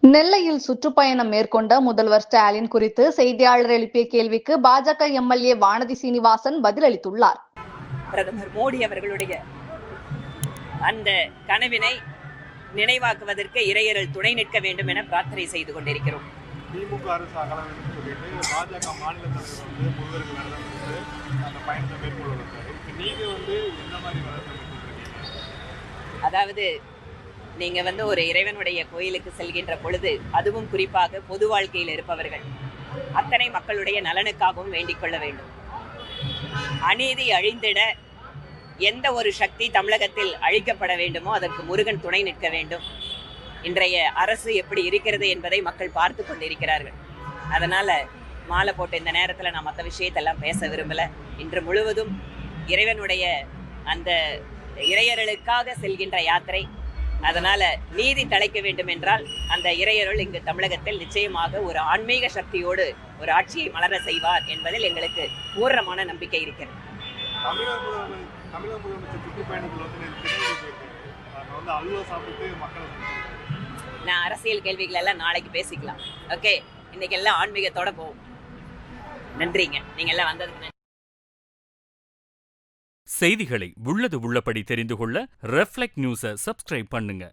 நெல்லையில் சுற்றுப்பயணம் மேற்கொண்ட முதல்வர் ஸ்டாலின் குறித்து செய்தியாளர் எழுப்பிய கேள்விக்கு பாஜக எம்எல்ஏ வானதி சீனிவாசன் பதிலளித்துள்ளார். பிரதமர் மோடி அவர்களுடைய அந்த கனவினை நினைவாக்குவதற்கு இறையர்கள் துணை நிற்க வேண்டும் என பிரார்த்தனை செய்து கொண்டிருக்கிறோம். திமுக அரசு அகல வேண்டும் சொல்லிட்டு பாஜக மாநில தலைவர் முதல்வர்கள் அந்த பயணத்தை மேற்கொள்வதற்காக நீங்க என்ன மாதிரி அதாவது நீங்க ஒரு இறைவனுடைய கோயிலுக்கு செல்கின்ற பொழுது, அதுவும் குறிப்பாக பொது வாழ்க்கையில் இருப்பவர்கள் அத்தனை மக்களுடைய நலனுக்காகவும் வேண்டிக் கொள்ள வேண்டும். அநீதி அழிந்திட எந்த ஒரு சக்தி தமிழகத்தில் அழிக்கப்பட வேண்டுமோ அதற்கு முருகன் துணை நிற்க வேண்டும். இன்றைய அரசு எப்படி இருக்கிறது என்பதை மக்கள் பார்த்து கொண்டிருக்கிறார்கள். அதனால மாலை போட்ட இந்த நேரத்தில் நான் மற்ற விஷயத்தெல்லாம் பேச விரும்பல. இன்று முழுவதும் இறைவனுடைய அந்த இறையர்களுக்காக செல்கின்ற யாத்திரை. அதனால நீதி தழைக்க வேண்டும் என்றால் அந்த இறையருள் இங்கு தமிழகத்தில் நிச்சயமாக ஒரு ஆன்மீக சக்தியோடு ஒரு ஆட்சியை மலர செய்வார் என்பதில் எங்களுக்கு பூர்ணமான நம்பிக்கை இருக்கிறது. நான் அரசியல் கேள்விகள் எல்லாம் நாளைக்கு பேசிக்கலாம். ஓகே, இன்னைக்கு எல்லாம் ஆன்மீகத்தோட போவோம். நன்றிங்க, நீங்க எல்லாம் வந்ததுக்கு. செய்திகளை உள்ளது உள்ளபடி தெரிந்து கொள்ள ரெஃப்ளெக்ட் நியூஸை சப்ஸ்கிரைப் பண்ணுங்க.